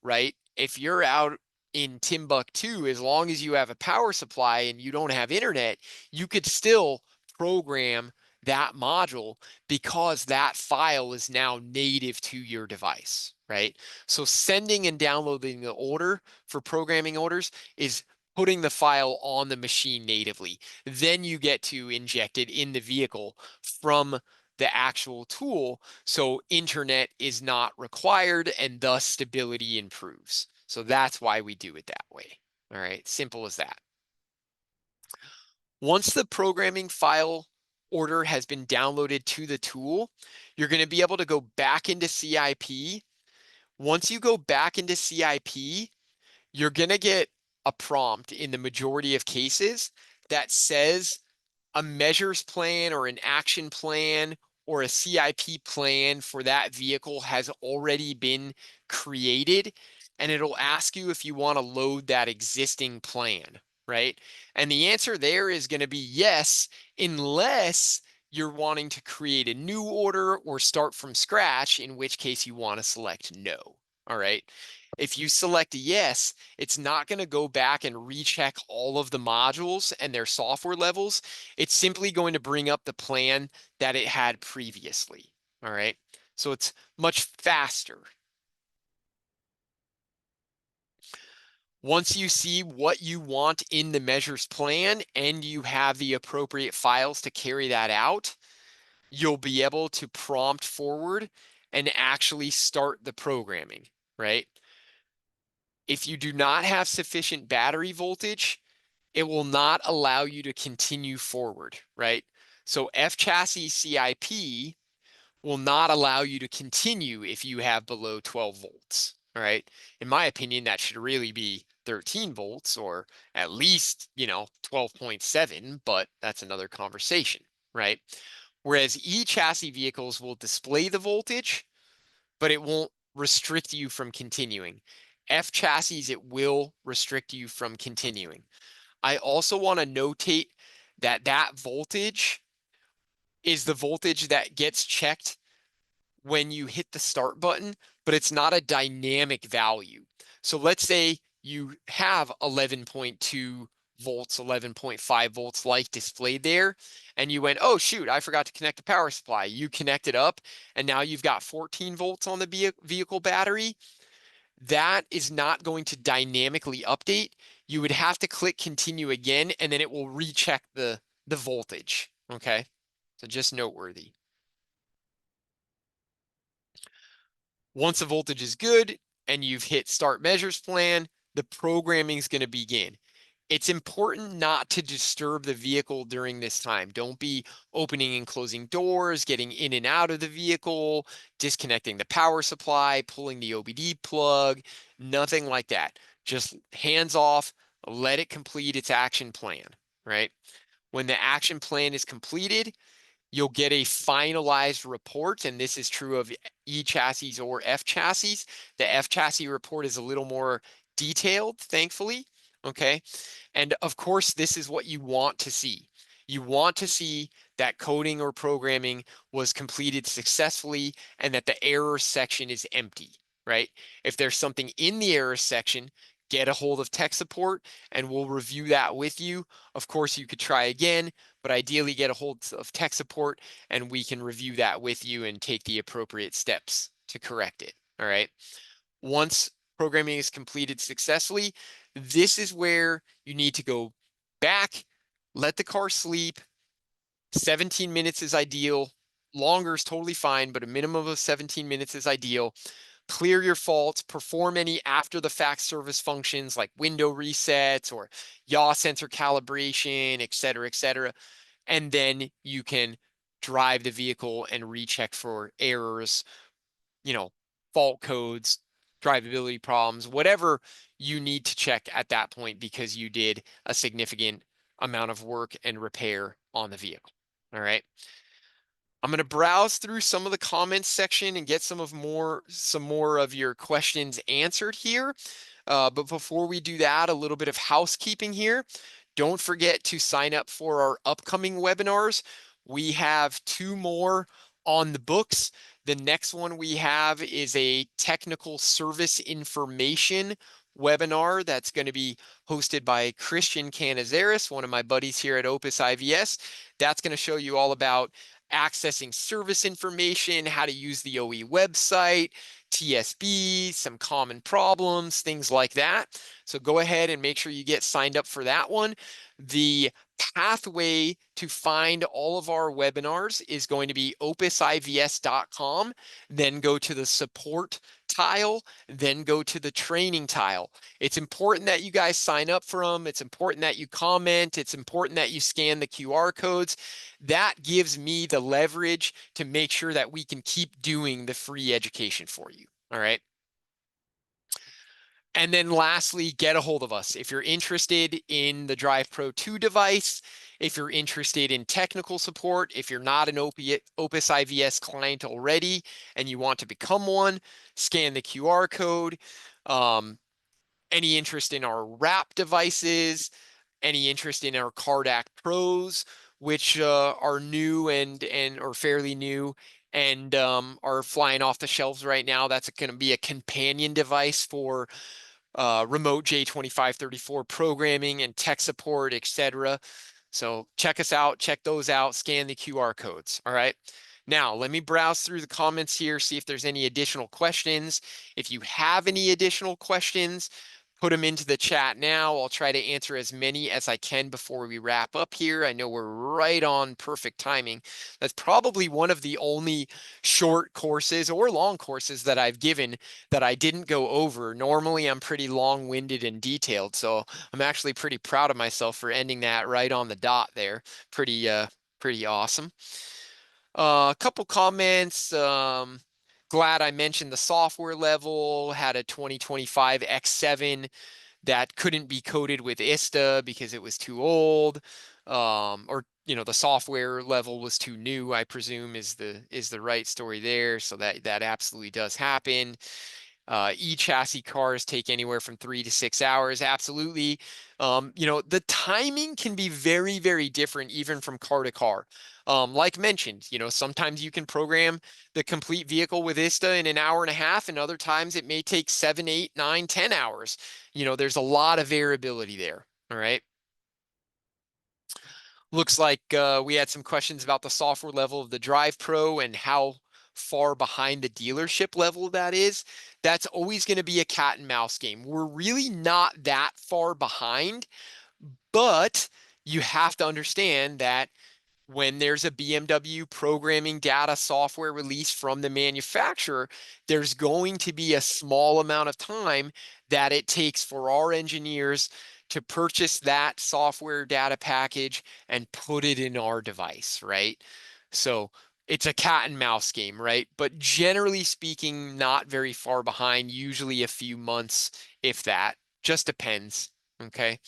right? If you're out in Timbuktu, as long as you have a power supply and you don't have internet, you could still program that module because that file is now native to your device, right? So sending and downloading the order for programming orders is putting the file on the machine natively. Then you get to inject it in the vehicle from the actual tool. So internet is not required and thus stability improves. So that's why we do it that way. All right, simple as that. Once the programming file order has been downloaded to the tool, you're going to be able to go back into CIP. Once you go back into CIP, you're going to get a prompt in the majority of cases that says a measures plan or an action plan or a CIP plan for that vehicle has already been created, and it'll ask you if you want to load that existing plan, right? And the answer there is going to be yes, unless you're wanting to create a new order or start from scratch, in which case you want to select no. All right. If you select yes, it's not going to go back and recheck all of the modules and their software levels. It's simply going to bring up the plan that it had previously. All right. So it's much faster. Once you see what you want in the measures plan and you have the appropriate files to carry that out, you'll be able to prompt forward and actually start the programming, right? If you do not have sufficient battery voltage, it will not allow you to continue forward, right? So F-chassis CIP will not allow you to continue if you have below 12 volts, all right? In my opinion, that should really be 13 volts or at least, 12.7, but that's another conversation, right? Whereas E-chassis vehicles will display the voltage, but it won't restrict you from continuing. F-chassis, it will restrict you from continuing. I also want to notate that that voltage is the voltage that gets checked when you hit the start button, but it's not a dynamic value. So let's say you have 11.2 volts, 11.5 volts like displayed there, and you went, oh shoot, I forgot to connect the power supply. You connect it up, and now you've got 14 volts on the vehicle battery. That is not going to dynamically update. You would have to click continue again, and then it will recheck the voltage, okay? So just noteworthy. Once the voltage is good and you've hit start measures plan, the programming is going to begin. It's important not to disturb the vehicle during this time. Don't be opening and closing doors, getting in and out of the vehicle, disconnecting the power supply, pulling the OBD plug, nothing like that. Just hands off, let it complete its action plan, right? When the action plan is completed, you'll get a finalized report, and this is true of E chassis or F chassis. The F chassis report is a little more detailed, thankfully, okay? And of course, this is what you want to see. You want to see that coding or programming was completed successfully and that the error section is empty, right? If there's something in the error section, get a hold of tech support and we'll review that with you. Of course, you could try again, but ideally get a hold of tech support and we can review that with you and take the appropriate steps to correct it. All right. Once programming is completed successfully, this is where you need to go back, let the car sleep. 17 minutes is ideal. Longer is totally fine, but a minimum of 17 minutes is ideal. Clear your faults, perform any after the fact service functions like window resets or yaw sensor calibration, et cetera, and then you can drive the vehicle and recheck for errors, fault codes, drivability problems, whatever you need to check at that point because you did a significant amount of work and repair on the vehicle. All right. I'm going to browse through some of the comments section and get some more of your questions answered here. But before we do that, a little bit of housekeeping here. Don't forget to sign up for our upcoming webinars. We have 2 more on the books. The next one we have is a technical service information webinar that's going to be hosted by Christian Canizares, one of my buddies here at Opus IVS. That's going to show you all about accessing service information, how to use the OE website, TSB, some common problems, things like that. So go ahead and make sure you get signed up for that one. The pathway to find all of our webinars is going to be opusivs.com, then go to the support tile, then go to the training tile. It's important that you guys sign up for them. It's important that you comment. It's important that you scan the QR codes. That gives me the leverage to make sure that we can keep doing the free education for you. All right. And then lastly, get a hold of us. If you're interested in the DrivePro 2 device, if you're interested in technical support, if you're not an Opus IVS client already and you want to become one, scan the QR code. Any interest in our wrap devices, any interest in our Cardac Pros, which are new and or fairly new and are flying off the shelves right now. That's going to be a companion device for remote J2534 programming and tech support, etc. So check us out, check those out, scan the QR codes. All right. Now, let me browse through the comments here, see if there's any additional questions. If you have any additional questions, put them into the chat now. I'll try to answer as many as I can before we wrap up here. I know we're right on perfect timing. That's probably one of the only short courses or long courses that I've given that I didn't go over. Normally, I'm pretty long-winded and detailed, so I'm actually pretty proud of myself for ending that right on the dot there. Pretty awesome. A couple comments. Glad I mentioned the software level, had a 2025 X7 that couldn't be coded with ISTA because it was too old. Or the software level was too new, I presume is the right story there. So that absolutely does happen. E-chassis cars take anywhere from 3 to 6 hours. Absolutely. The timing can be very, very different even from car to car. Like mentioned, sometimes you can program the complete vehicle with ISTA in an hour and a half, and other times it may take 7, 8, 9, 10 hours. There's a lot of variability there. All right. Looks like we had some questions about the software level of the Drive Pro and how far behind the dealership level that is. That's always going to be a cat and mouse game. We're really not that far behind, but you have to understand that when there's a BMW programming data software release from the manufacturer, there's going to be a small amount of time that it takes for our engineers to purchase that software data package and put it in our device, right? So it's a cat and mouse game, right? But generally speaking, not very far behind, usually a few months, if that. Just depends. Okay.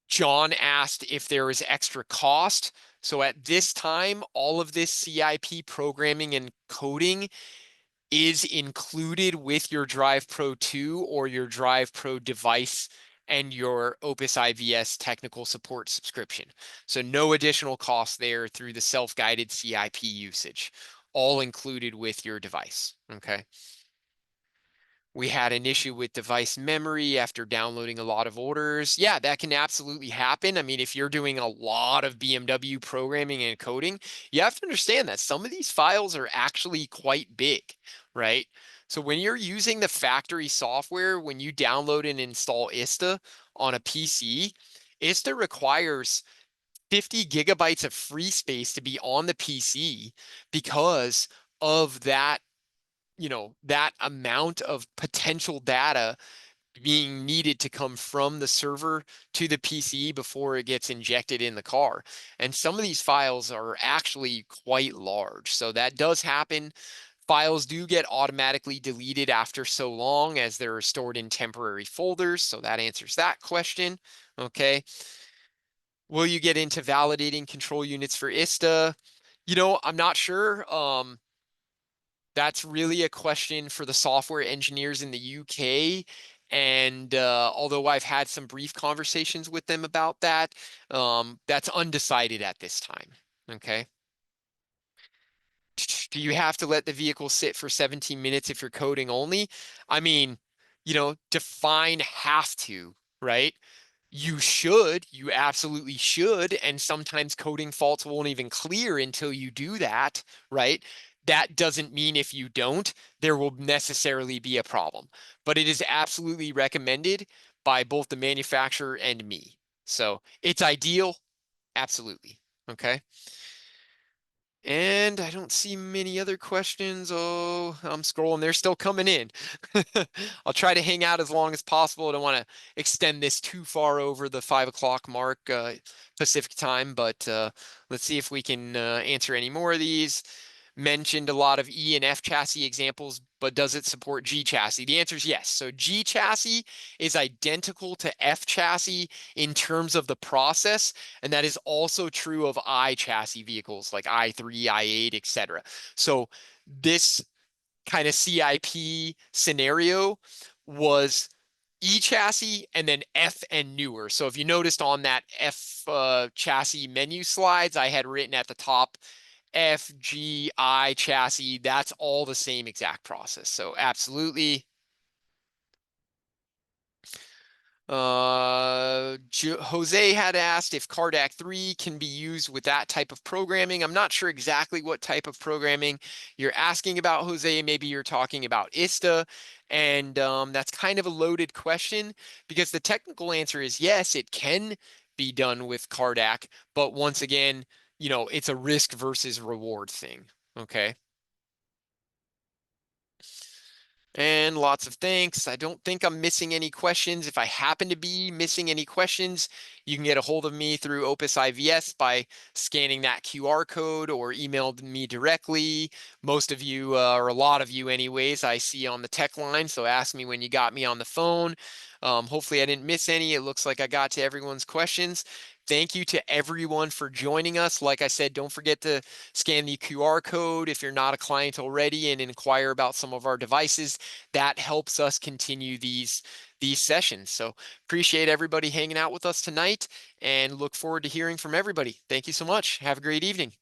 John asked if there was extra cost. So at this time, all of this CIP programming and coding is included with your DrivePro 2 or your DrivePro device and your Opus IVS technical support subscription. So no additional cost there through the self-guided CIP usage, all included with your device. Okay. We had an issue with device memory after downloading a lot of orders. Yeah, that can absolutely happen. I mean, if you're doing a lot of BMW programming and coding, you have to understand that some of these files are actually quite big, right? So when you're using the factory software, when you download and install ISTA on a PC, ISTA requires 50 gigabytes of free space to be on the PC because of that amount of potential data being needed to come from the server to the PC before it gets injected in the car. And some of these files are actually quite large. So that does happen. Files do get automatically deleted after so long as they're stored in temporary folders. So that answers that question. Okay. Will you get into validating control units for ISTA? I'm not sure. That's really a question for the software engineers in the UK. And although I've had some brief conversations with them about that, that's undecided at this time. Okay. Do you have to let the vehicle sit for 17 minutes if you're coding only? I mean, define have to, right? You absolutely should. And sometimes coding faults won't even clear until you do that, right? That doesn't mean if you don't, there will necessarily be a problem. But it is absolutely recommended by both the manufacturer and me. So it's ideal. Absolutely. Okay. And I don't see many other questions. Oh, I'm scrolling. They're still coming in. I'll try to hang out as long as possible. I don't want to extend this too far over the 5 o'clock mark Pacific time, but let's see if we can answer any more of these. Mentioned a lot of E and F chassis examples, but does it support G chassis? The answer is yes. So G chassis is identical to F chassis in terms of the process, and that is also true of I chassis vehicles like i3, i8, etc. So this kind of CIP scenario was E chassis and then F and newer. So if you noticed on that F chassis menu slides, I had written at the top FGI chassis. That's all the same exact process. So absolutely. Jose had asked if Cardac 3 can be used with that type of programming. I'm not sure exactly what type of programming you're asking about, Jose. Maybe you're talking about ISTA, and that's kind of a loaded question because the technical answer is yes, it can be done with Cardac, but once again, it's a risk versus reward thing. Okay. And lots of thanks. I don't think I'm missing any questions. If I happen to be missing any questions, you can get a hold of me through Opus IVS by scanning that QR code or emailed me directly. Most of you, or a lot of you anyways, I see on the tech line, so ask me when you got me on the phone. Hopefully I didn't miss any. It looks like I got to everyone's questions. Thank you to everyone for joining us. Like I said, don't forget to scan the QR code if you're not a client already and inquire about some of our devices. That helps us continue these sessions. So appreciate everybody hanging out with us tonight and look forward to hearing from everybody. Thank you so much. Have a great evening.